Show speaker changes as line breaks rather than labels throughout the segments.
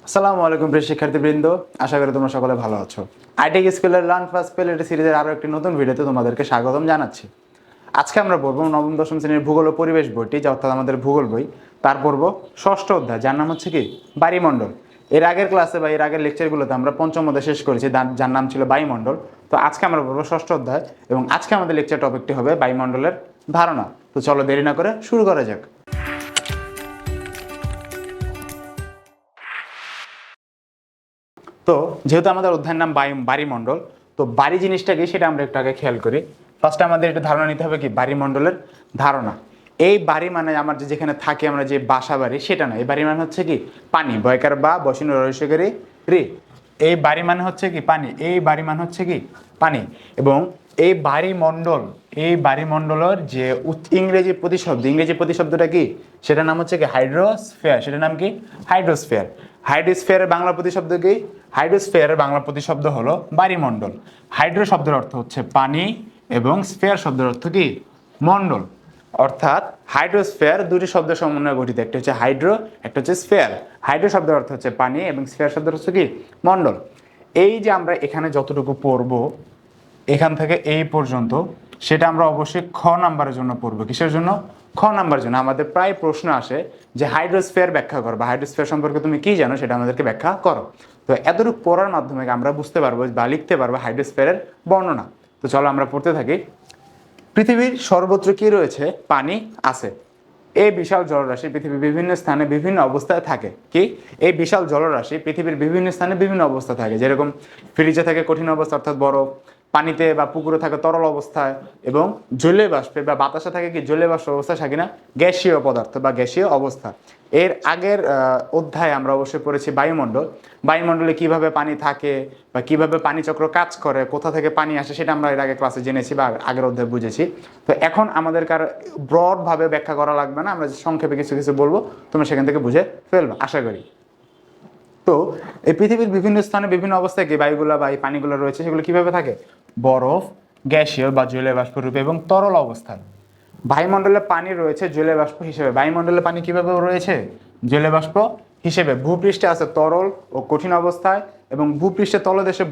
আসসালামু আলাইকুম প্রিয় শিক্ষার্থীবৃন্দ, আশা করি তোমরা সকলে ভালো আছো। আইটেক স্কুলের লার্ন ফার্স্ট স্পেল সিরিজের আরও একটি নতুন ভিডিওতে তোমাদেরকে স্বাগতম জানাচ্ছি। আজকে আমরা পড়বো নবম দশম শ্রেণীর ভূগোল ও পরিবেশ বইটি, যা অর্থাৎ আমাদের ভূগোল বই। তার পড়ব ষষ্ঠ অধ্যায়, যার নাম হচ্ছে কি বায়ুমণ্ডল। এর আগের ক্লাসে বা এর আগের লেকচারগুলোতে আমরা পঞ্চম অধ্যায় শেষ করেছি, যার নাম ছিল বায়ুমণ্ডল। তো আজকে আমরা পড়বো ষষ্ঠ অধ্যায় এবং আজকে আমাদের লেকচার টপিকটি হবে বায়ুমণ্ডলের ধারণা। তো চলো দেরি না করে শুরু করা যাক। তো যেহেতু আমাদের অধ্যায়ের নাম বায়ুমণ্ডল, তো বাড়ি জিনিসটা কি সেটা আমরা একটু আগে খেয়াল করি। ফার্স্টে আমাদের এটা ধারণা নিতে হবে কি বায়ুমণ্ডলের ধারণা। এই বাড়ি মানে আমার যেখানে থাকি আমরা যে বাসা বাড়ি সেটা না। এই বাড়ি মানে হচ্ছে কি পানি, বয়কার বা বসিন রহস্যকারী রে। এই বাড়ি মানে হচ্ছে কি পানি, এই বাড়ি মানে হচ্ছে কি পানি। এবং এই বায়ুমণ্ডলের যে ইংরেজি প্রতিশব্দটা কি, সেটার নাম হচ্ছে কি হাইড্রোস্ফিয়ার। সেটার নাম কি হাইড্রোস্ফিয়ার। হাইড্রোস্ফিয়ারের বাংলা প্রতিশব্দ কি? হাইড্রোস্ফিয়ারের বাংলা প্রতিশব্দ হলো বায়ুমণ্ডল। হাইড্রো শব্দের অর্থ হচ্ছে পানি এবং স্ফিয়ার শব্দের অর্থ কি মণ্ডল। অর্থাৎ হাইড্রোস্ফিয়ার দুটি শব্দ সমন্বয়ে গঠিত, একটা হচ্ছে হাইড্রো, একটা হচ্ছে স্ফিয়ার। হাইড্রো শব্দের অর্থ হচ্ছে পানি এবং স্ফিয়ার শব্দের অর্থ কি মণ্ডল। এই যে আমরা এখানে যতটুকু পড়বো এখান থেকে এই পর্যন্ত, সেটা আমরা অবশ্যই খ নাম্বারের জন্য পড়বো। কিসের জন্য? খ নাম্বারের জন্য। আমাদের প্রায় প্রশ্ন আসে যে হাইড্রোস্ফিয়ার ব্যাখ্যা করো বা হাইড্রোস্ফিয়ার সম্পর্কে তুমি কি জানো সেটা আমাদেরকে ব্যাখ্যা করো। তো এতটুকু পড়ার মাধ্যমে আমরা বুঝতে পারবো বা লিখতে পারবো হাইড্রোস্ফিয়ারের বর্ণনা। তো চলো আমরা পড়তে থাকি। পৃথিবীর সর্বত্র কি রয়েছে? পানি আছে। এই বিশাল জলরাশি পৃথিবীর বিভিন্ন স্থানে বিভিন্ন অবস্থায় থাকে। কি? এই বিশাল জলরাশি পৃথিবীর বিভিন্ন স্থানে বিভিন্ন অবস্থা থাকে। যেরকম ফ্রিজে থাকে কঠিন অবস্থা অর্থাৎ বরফ, পানিতে বা পুকুরে থাকে তরল অবস্থায়, এবং জলীয় বাষ্পে বা বাতাসে থাকে কি জলীয় বাষ্প অবস্থায়, থাকে না গ্যাসীয় পদার্থ বা গ্যাসীয় অবস্থা। এর আগের অধ্যায়ে আমরা অবশ্যই পড়েছি বায়ুমণ্ডল। বায়ুমণ্ডলে কিভাবে পানি থাকে বা কিভাবে পানি চক্র কাজ করে, কোথা থেকে পানি আসে, সেটা আমরা এর আগে ক্লাসে জেনেছি বা আগের অধ্যায়ে বুঝেছি। তো এখন আমাদের কারো ব্রডভাবে ব্যাখ্যা করা লাগবে না, আমরা সংক্ষেপে কিছু কিছু বলবো, তোমরা সেখান থেকে বুঝে ফেলবো আশা করি। তো এই পৃথিবীর বিভিন্ন স্থানে বিভিন্ন অবস্থায় কি বায়ুগুলো বা এই পানিগুলো রয়েছে, সেগুলো কিভাবে থাকে? বরফ, গ্যাসীয় বা জলীয় বাষ্প রূপে এবং তরল অবস্থায়। বায়ুমণ্ডলে পানি রয়েছে জলীয় বাষ্প হিসেবে। বায়ুমণ্ডলে পানি কিভাবে রয়েছে? জলীয় বাষ্প হিসেবে। ভূপৃষ্ঠে আছে তরল ও কঠিন অবস্থায়, এবং ভূপৃষ্ঠের তলদেশে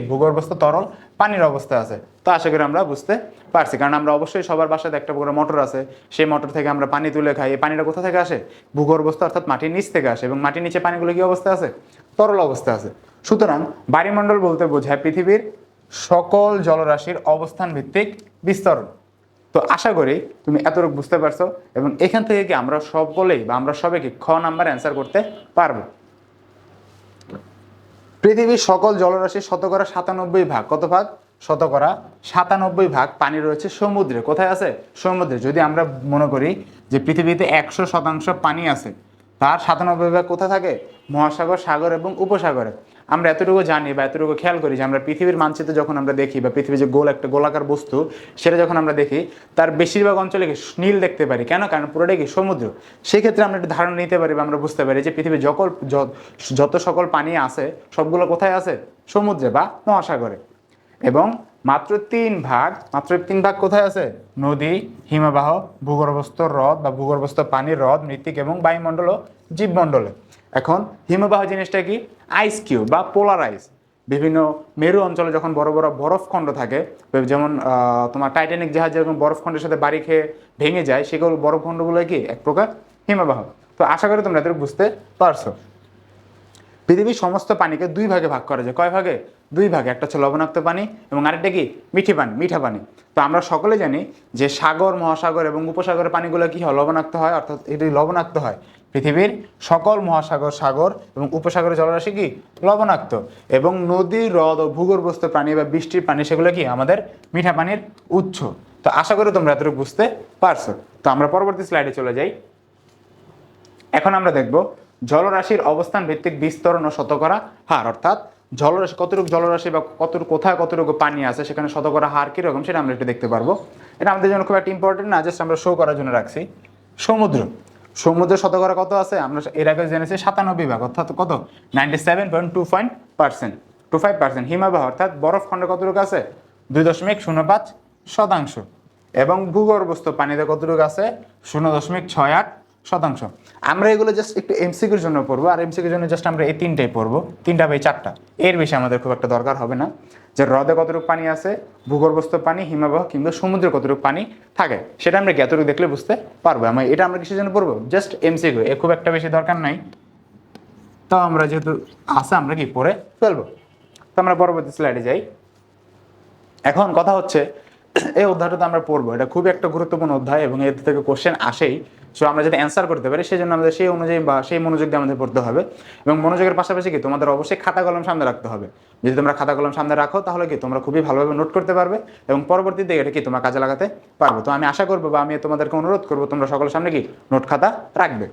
ভূগর্ভস্থ তরল পানির অবস্থায় আছে। তো আশা করি আমরা বুঝতে পারছি, কারণ আমরা অবশ্যই সবার বাসায় একটা করে মোটর আছে, সেই মোটর থেকে আমরা পানি তুলে খাই। এই পানিটা কোথা থেকে আসে? ভূগর্ভস্থ অর্থাৎ মাটির নিচ থেকে আসে, এবং মাটির নিচে পানিগুলো কি অবস্থায় আছে? তরল অবস্থায় আছে। সুতরাং বায়ুমণ্ডল বলতে বোঝায় পৃথিবীর সকল জলরাশির অবস্থান ভিত্তিক বিস্তরণ। তো আশা করি তুমি এতটুকু বুঝতে পারছো, এবং এখান থেকে কি আমরা সকলেই বা আমরা সবাই কি খ নাম্বার অ্যান্সার করতে পারবো। পৃথিবীর সকল জলরাশির শতকরা 97 ভাগ, কত ভাগ? শতকরা 97 ভাগ পানি রয়েছে সমুদ্রে। কোথায় আছে? সমুদ্রে। যদি আমরা মনে করি যে পৃথিবীতে 100% পানি আছে, তার 97 ভাগ কোথায় থাকে? মহাসাগর, সাগর এবং উপসাগরে। আমরা এতটুকু জানি বা এতটুকু খেয়াল করি যে আমরা পৃথিবীর মানচিত্র যখন আমরা দেখি বা পৃথিবীর যে একটা গোলাকার বস্তু, সেটা যখন আমরা দেখি তার বেশিরভাগ অঞ্চলে কি নীল দেখতে পারি। কেন? কারণ পুরোটাই কি সমুদ্র। সেক্ষেত্রে আমরা একটা ধারণা নিতে পারি বা আমরা বুঝতে পারি যে পৃথিবীর যত সকল পানি আছে সবগুলো কোথায় আছে? সমুদ্রে বা মহাসাগরে। এবং মাত্র 3 ভাগ কোথায় আছে? নদী, হিমবাহ, ভূগর্ভস্থ হ্রদ বা ভূগর্ভস্থ পানির হ্রদ, মৃত্তিকা এবং বায়ুমণ্ডল ও জীবমণ্ডলে। এখন হিমবাহ জিনিসটা কি? আইস কিউব বা পোলার আইস। বিভিন্ন মেরু অঞ্চলে যখন বড় বড় বরফখণ্ড থাকে, যেমন তোমার টাইটানিক জাহাজ যেরকম বরফখণ্ডের সাথে বাড়ি খেয়ে ভেঙে যায়, সেগুলো বরফখণ্ডগুলো কি এক প্রকার হিমবাহ। তো আশা করি তোমরা এদের বুঝতে পারছো। পৃথিবীর সমস্ত পানিকে 2 ভাগে ভাগ করা যায়। কয় ভাগে? 2 ভাগে। একটা হচ্ছে লবণাক্ত পানি এবং আরেকটা কি মিঠা পানি। তো আমরা সকলে জানি যে সাগর, মহাসাগর এবং উপসাগরের পানিগুলো কি হয়? লবণাক্ত হয়, অর্থাৎ এটি লবণাক্ত হয়। পৃথিবীর সকল মহাসাগর, সাগর এবং উপসাগরের জলরাশি কি লবণাক্ত। এবং নদী, হ্রদ ও ভূগর্ভস্থ পানি বা বৃষ্টির পানি, সেগুলো কি আমাদের মিঠা পানির উৎস। তো আশা করি তোমরা এতটুকু বুঝতে পারছো। তো আমরা পরবর্তী স্লাইডে চলে যাই। এখন আমরা দেখব জলরাশির অবস্থান ভিত্তিক বিস্তরণ ও শতকরা হার, অর্থাৎ জলরাশি কতটুকু জলরাশি বা কোথায় কতটুকু পানি আছে, সেখানে শতকরা হার কীরকম সেটা আমরা একটু দেখতে পারবো। এটা আমাদের জন্য খুব একটা ইম্পর্টেন্ট না, জাস্ট আমরা শো করার জন্য রাখছি। সমুদ্রের শতকরা কত আছে? আমরা এর আগে জেনেছি 97 ভাগ, অর্থাৎ কত? 97.25%। হিমবাহ অর্থাৎ বরফখণ্ডে কতটুকু আছে? 2.05%। এবং ভূগর্ভস্থ পানিতে কতটুকু আছে? 0.68 শতাংশ। আমরা এগুলো জাস্ট একটু এমসিকিউর জন্য পড়বো, আর এমসিকিউর জন্য জাস্ট আমরা এই তিনটাই পড়বো, 3টা বা 4টা, এর বেশি আমাদের খুব একটা দরকার হবে না। যে হ্রদে কতটুকু পানি আছে, ভূগর্ভস্থ পানি, হিমবাহ কিংবা সমুদ্রে কতটুকু পানি থাকে, সেটা আমরা জ্ঞাতটুকু দেখলে বুঝতে পারবো। এটা আমরা কিসের জন্য পড়বো, জাস্ট এমসিকিউ, এ খুব একটা বেশি দরকার নাই। তো আমরা যেহেতু আছে আমরা কি পড়ে ফেলবো। তো আমরা পরবর্তী স্লাইডে যাই। এখন কথা হচ্ছে এই অধ্যায়টা তো আমরা পড়বো, এটা খুবই একটা গুরুত্বপূর্ণ অধ্যায় এবং এর থেকে কোশ্চেন আসেই। সো আমরা যদি অ্যান্সার করতে পারি সেই জন্য আমাদের সেই অনুযায়ী বা সেই মনোযোগ দিয়ে আমাদের পড়তে হবে। এবং মনোযোগের পাশাপাশি কি তোমাদের অবশ্যই খাতা কলম সামনে রাখতে হবে। যদি তোমরা খাতা কলম সামনে রাখো তাহলে কি তোমরা খুবই ভালোভাবে নোট করতে পারবে এবং পরবর্তীতে এটা কি তোমরা কাজে লাগাতে পারবে। তো আমি আশা করবো বা আমি তোমাদেরকে অনুরোধ করবো তোমরা সকলের সামনে কি নোট খাতা রাখবে।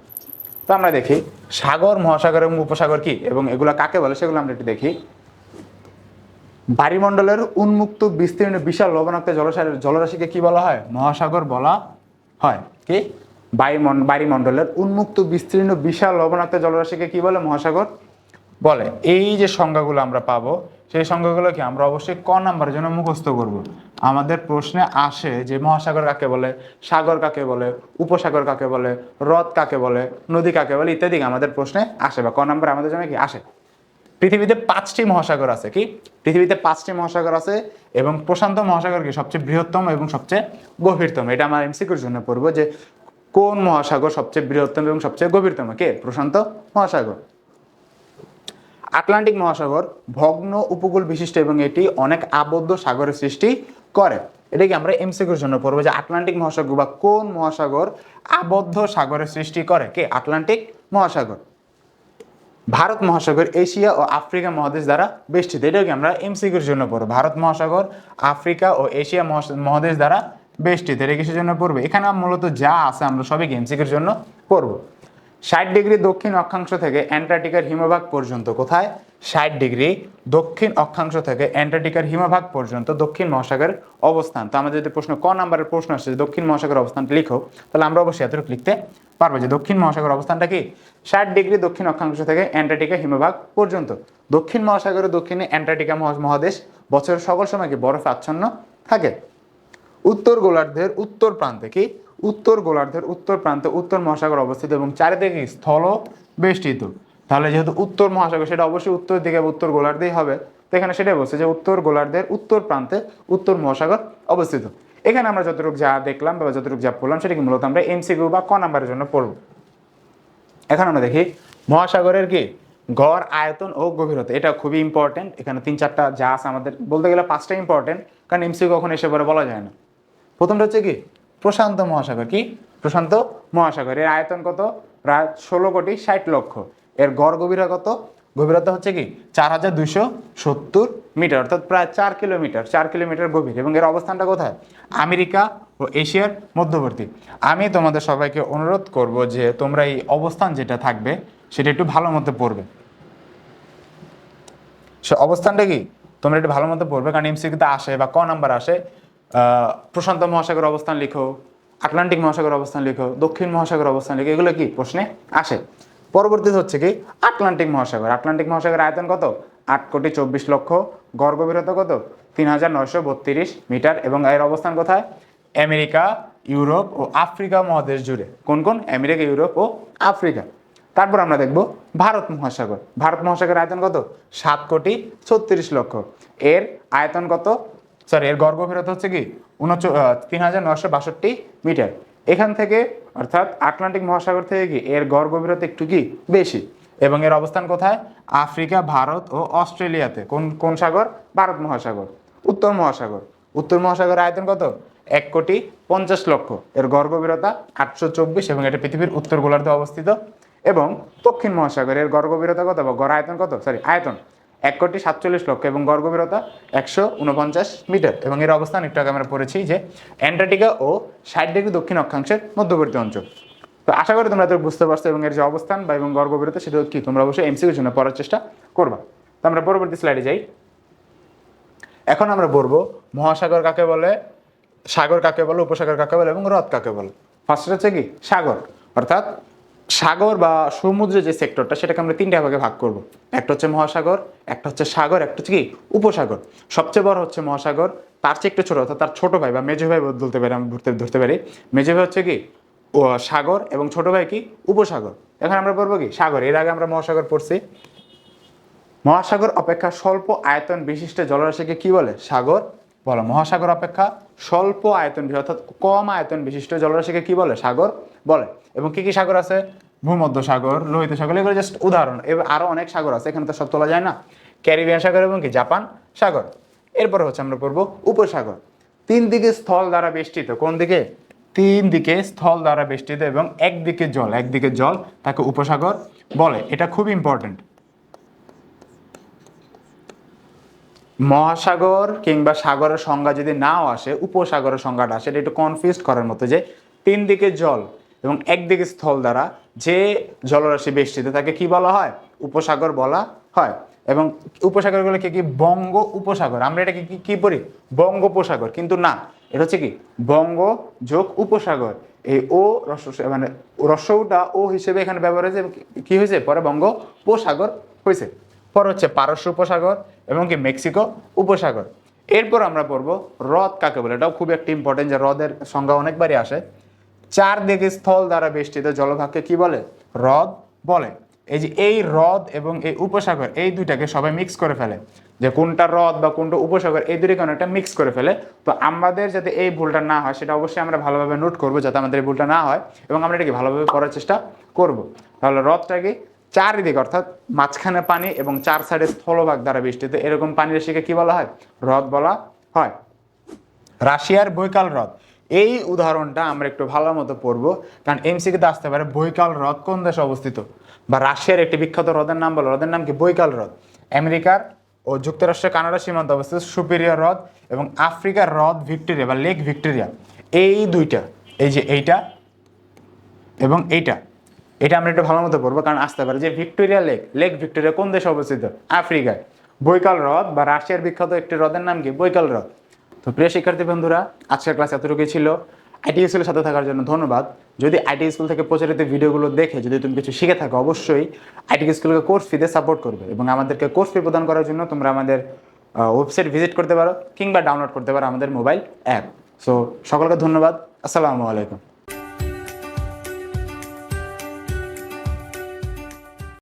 তো আমরা দেখি সাগর, মহাসাগর এবং উপসাগর কি এবং এগুলো কাকে বলে সেগুলো আমরা একটু দেখি। বায়ুমণ্ডলের উন্মুক্ত বিস্তীর্ণ বিশাল লবণাক্ত জলরাশিকে কি বলা হয়, মহাসাগর বলা হয়। কি বায়ুমণ্ডলের উন্মুক্ত বিস্তীর্ণ বিশাল লবণাক্ত জলরাশিকে কি বলে, মহাসাগর বলে। এই যে সংজ্ঞাগুলো আমরা পাবো সেই সংজ্ঞাগুলো কি আমরা অবশ্যই ক নাম্বারের জন্য মুখস্থ করব। আমাদের প্রশ্নে আসে যে মহাসাগর কাকে বলে, সাগর কাকে বলে, উপসাগর কাকে বলে, হ্রদ কাকে বলে, নদী কাকে বলে ইত্যাদি আমাদের প্রশ্নে আসে বা ক নাম্বার আমাদের জন্য কি আসে। পৃথিবীতে 5টি মহাসাগর আছে। কি পৃথিবীতে 5টি মহাসাগর আছে এবং প্রশান্ত মহাসাগর কি সবচেয়ে বৃহত্তম এবং সবচেয়ে গভীরতম। এটা আমার এমসিকিউর জন্য পড়বো যে কোন মহাসাগর সবচেয়ে বৃহত্তম এবং সবচেয়ে গভীরতম, কে, প্রশান্ত মহাসাগর। আটলান্টিক মহাসাগর ভগ্ন উপকূল বিশিষ্ট এবং এটি অনেক আবদ্ধ সাগরের সৃষ্টি করে। এটা কি আমরা এমসিকিউর জন্য পড়বো যে আটলান্টিক মহাসাগর বা কোন মহাসাগর আবদ্ধ সাগরের সৃষ্টি করে, কে, আটলান্টিক মহাসাগর। ভারত মহাসাগর এশিয়া ও আফ্রিকা মহাদেশ দ্বারা বেষ্টিত। এটাও কি আমরা এমসিকিউর জন্য পড়বো, ভারত মহাসাগর আফ্রিকা ও এশিয়া মহাদেশ দ্বারা বেষ্টিত। এটা কিসের জন্য পড়বো, এখানে মূলত যা আছে আমরা সবই এমসিকিউর জন্য পড়বো। 60 ডিগ্রি দক্ষিণ অক্ষাংশ থেকে অ্যান্টার্কটিকার হিমবাহ পর্যন্ত, কোথায়, 60 ডিগ্রি দক্ষিণ অক্ষাংশ থেকে অ্যান্টার্কটিকার হিমবাহ পর্যন্ত দক্ষিণ মহাসাগরের অবস্থান। তো আমাদের যদি প্রশ্ন ক নাম্বারের প্রশ্ন আসছে দক্ষিণ মহাসাগরের অবস্থানটা লিখো, তাহলে আমরা অবশ্যই এতটুকু লিখতে পারবো যে দক্ষিণ মহাসাগরের অবস্থানটা কি 60 ডিগ্রি দক্ষিণ অক্ষাংশ থেকে অ্যান্টার্কটিকা হিমবাহ পর্যন্ত। দক্ষিণ মহাসাগরের দক্ষিণে অ্যান্টার্কটিকা মহাদেশ বছরের সকল সময় কি বরফে আচ্ছন্ন থাকে। উত্তর গোলার্ধের উত্তর প্রান্তে, কি উত্তর গোলার্ধের উত্তর প্রান্তে উত্তর মহাসাগর অবস্থিত এবং চারিদিকে স্থল বেষ্টিত। তাহলে যেহেতু উত্তর মহাসাগর সেটা অবশ্যই উত্তর দিকে উত্তর গোলার্ধেই হবে। তো এখানে সেটাই বলছে যে উত্তর গোলার্ধের উত্তর প্রান্তে উত্তর মহাসাগর অবস্থিত। এখানে আমরা যতটুকু যা দেখলাম বা যতটুকু যা পড়লাম সেটা কি মূলত আমরা এমসিকিউ বা ক নাম্বারের জন্য পড়ব। এখন আমরা দেখি মহাসাগরের কি গড় আয়তন ও গভীরতা। এটা খুবই ইম্পর্টেন্ট। এখানে 3-4টা যা আছে আমাদের বলতে গেলে 5টা ইম্পর্টেন্ট, কারণ এমসিকিউ কখন এসে পরে বলা যায় না। প্রথমটা হচ্ছে কি প্রশান্ত মহাসাগর। কি প্রশান্ত মহাসাগর, এর আয়তন কত, প্রায় 16,60,00,000। এর গড় গভীরতা কত, গভীরতা হচ্ছে কি 4,270 মিটার, অর্থাৎ প্রায় 4 কিলোমিটার, 4 কিলোমিটার গভীর। এবং এর অবস্থানটা কোথায়, আমেরিকা ও এশিয়ার মধ্যবর্তী। আমি তোমাদের সবাইকে অনুরোধ করব যে তোমরা এই অবস্থান যেটা থাকবে সেটা একটু ভালো মতো পড়বে। সে অবস্থানটা কি তোমরা একটু ভালো মতো পড়বে, কারণ এমসিকিউতে আসে বা ক নাম্বার আসে প্রশান্ত মহাসাগর অবস্থান লিখো, আটলান্টিক মহাসাগর অবস্থান লিখো, দক্ষিণ মহাসাগর অবস্থান লিখো, এগুলো কি প্রশ্নে আসে। পরবর্তীতে হচ্ছে কি আটলান্টিক মহাসাগর। আটলান্টিক মহাসাগরের আয়তন কত, 8,24,00,000। গড় গভীরতা কত, 3,932 মিটার। এবং এর অবস্থান কোথায়, আমেরিকা, ইউরোপ ও আফ্রিকা মহাদেশ জুড়ে। কোন কোন, আমেরিকা, ইউরোপ ও আফ্রিকা। তারপর আমরা দেখব ভারত মহাসাগর। ভারত মহাসাগরের আয়তন কত, 7,36,00,000। এর আয়তন কত, এর গড় গভীরতা হচ্ছে কি 3,962 মিটার। এখান থেকে অর্থাৎ আটলান্টিক মহাসাগর থেকে কি এর গড় গভীরতা একটু কি বেশি। এবং এর অবস্থান কোথায়, আফ্রিকা, ভারত ও অস্ট্রেলিয়াতে। কোন কোন সাগর, ভারত মহাসাগর। উত্তর মহাসাগর, উত্তর মহাসাগরের আয়তন কত, 1,50,00,000। এর গড় গভীরতা 824 এবং এটা পৃথিবীর উত্তর গোলার্ধে অবস্থিত। এবং দক্ষিণ মহাসাগরের গড় গভীরতা কত বা গড় আয়তন কত, আয়তন 1,47,00,000 এবং গড় গভীরতা 149 মিটার। এবং এর অবস্থান একটু আগে আমরা পড়েছি যে অ্যান্টার্কটিকা ও 60 ডিগ্রি দক্ষিণ অক্ষাংশের মধ্যবর্তী অঞ্চল। তো আশা করি তোমরা বুঝতে পারছো এবং এর যে অবস্থান বা এবং গড় গভীরতা সেটা কি তোমরা অবশ্যই এমসিকিউর জন্য পড়ার চেষ্টা করবা। তো আমরা পরবর্তী স্লাইডে যাই। এখন আমরা বলবো মহাসাগর কাকে বলে, সাগর কাকে বলে, উপসাগর কাকে বলে এবং হ্রদ কাকে বলে। ফার্স্ট হচ্ছে কি সাগর, অর্থাৎ সাগর বা সমুদ্রের যে সেক্টরটা সেটাকে আমরা 3টা ভাগে ভাগ করব। একটা হচ্ছে মহাসাগর, একটা হচ্ছে সাগর, একটা হচ্ছে কি উপসাগর। সবচেয়ে বড় হচ্ছে মহাসাগর, তার চেয়ে একটু ছোট অর্থাৎ তার ছোট ভাই বা মেজো ভাই ধরতে পারি, আমি ধরতে পারি। মেজো ভাই হচ্ছে কি ও সাগর এবং ছোট ভাই কি উপসাগর। এখন আমরা পড়বো কি সাগর, এর আগে আমরা মহাসাগর পড়ছি। মহাসাগর অপেক্ষা স্বল্প আয়তন বিশিষ্ট জলরাশিকে কি বলে সাগর বলে। মহাসাগর অপেক্ষা স্বল্প আয়তন অর্থাৎ কম আয়তন বিশিষ্ট জলরাশিকে কি বলে সাগর বলে। এবং কি কি সাগর আছে, ভূমধ্য সাগর, লোহিত সাগর, এগুলো জাস্ট উদাহরণ। এবার আরো অনেক সাগর আছে, এখানে তো সব তোলা যায় না। ক্যারিবিয়ান সাগর এবং কি জাপান সাগর। এরপর হচ্ছে আমরা পড়বো উপসাগর। তিন দিকে স্থল দ্বারা বেষ্টিত, কোন দিকে তিন দিকে স্থল দ্বারা বেষ্টিত এবং একদিকে জল তাকে উপসাগর বলে। এটা খুব ইম্পর্টেন্ট। মহাসাগর কিংবা সাগরের সংজ্ঞা যদি নাও আসে, উপসাগরের সংজ্ঞাটা আসে, এটা একটু কনফিউজ করার মতো যে তিন দিকে জল এবং একদিকে স্থল দ্বারা যে জলরাশি বেষ্টিত তাকে কি বলা হয় উপসাগর বলা হয়। এবং উপসাগরগুলো কি বঙ্গ উপসাগর, আমরা এটাকে কি পড়ি বঙ্গোপসাগর, কিন্তু না, এটা হচ্ছে কি বঙ্গ যোগ উপসাগর। এই ও মানে রস্যটা ও হিসেবে এখানে ব্যবহার হয়েছে, কি হয়েছে পরে বঙ্গোপসাগর হয়েছে। পর হচ্ছে পারস্য উপসাগর এবং কি মেক্সিকো উপসাগর। এরপর আমরা পড়বো হ্রদ কাকে বলে। এটাও খুব একটা ইম্পর্টেন্ট যে হ্রদের সংজ্ঞা অনেকবারই আসে। চারদিকে স্থল দ্বারা বেষ্টিত জলভাগকে কি বলে হ্রদ বলে। এই যে এই হ্রদ এবং এই উপসাগর এই দুইটাকে সবাই মিক্স করে ফেলে, যে কোনটা হ্রদ বা কোনটা উপসাগর এই দুইটাকে অনেকটা মিক্স করে ফেলে। তো আমাদের যাতে এই ভুলটা না হয় সেটা অবশ্যই আমরা ভালোভাবে নোট করবো, যাতে আমাদের এই ভুলটা না হয় এবং আমরা এটাকে ভালোভাবে পড়ার চেষ্টা করব। তাহলে হ্রদটাকে চারিদিকে অর্থাৎ মাঝখানে পানি এবং চার সাইডে স্থলভাগ দ্বারা বেষ্টিত এরকম পানি রাশিকে কি বলা হয় হ্রদ বলা হয়। রাশিয়ার বৈকাল হ্রদ, এই উদাহরণটা আমরা একটু ভালো মতো পড়বো, কারণ এমসিকিউতে আসতে পারে বৈকাল হ্রদ কোন দেশে অবস্থিত, বা রাশিয়ার একটি বিখ্যাত হ্রদের নাম বলো, হ্রদের নাম কি বৈকাল হ্রদ। আমেরিকার ও যুক্তরাষ্ট্রের কানাডা সীমান্তে অবস্থিত সুপিরিয়র হ্রদ এবং আফ্রিকার হ্রদ ভিক্টোরিয়া বা লেক ভিক্টোরিয়া। এই দুইটা, এই যে এইটা এবং এইটা, এটা আমরা একটু ভালো মতো পড়বো, কারণ আসতে পারে যে ভিক্টোরিয়া লেক ভিক্টোরিয়া কোন দেশে অবস্থিত আফ্রিকায়। বৈকাল হ্রদ বা রাশিয়ার বিখ্যাত একটি হ্রদের নাম কি বৈকাল হ্রদ। তো প্রিয় শিক্ষার্থী বন্ধুরা, আজকের ক্লাস এতটুকুই ছিল। আইটি স্কুলের সাথে থাকার জন্য ধন্যবাদ। যদি আইটি স্কুল থেকে প্রচারিত ভিডিওগুলো দেখে যদি তুমি কিছু শিখে থাকো, অবশ্যই আইটি স্কুলকে কোর্স ফিতে সাপোর্ট করবে এবং আমাদেরকে কোর্স ফি প্রদান করার জন্য তোমরা আমাদের ওয়েবসাইট ভিজিট করতে পারো কিংবা ডাউনলোড করতে পারো আমাদের মোবাইল অ্যাপ। সো সকলকে ধন্যবাদ। আসসালামু আলাইকুম।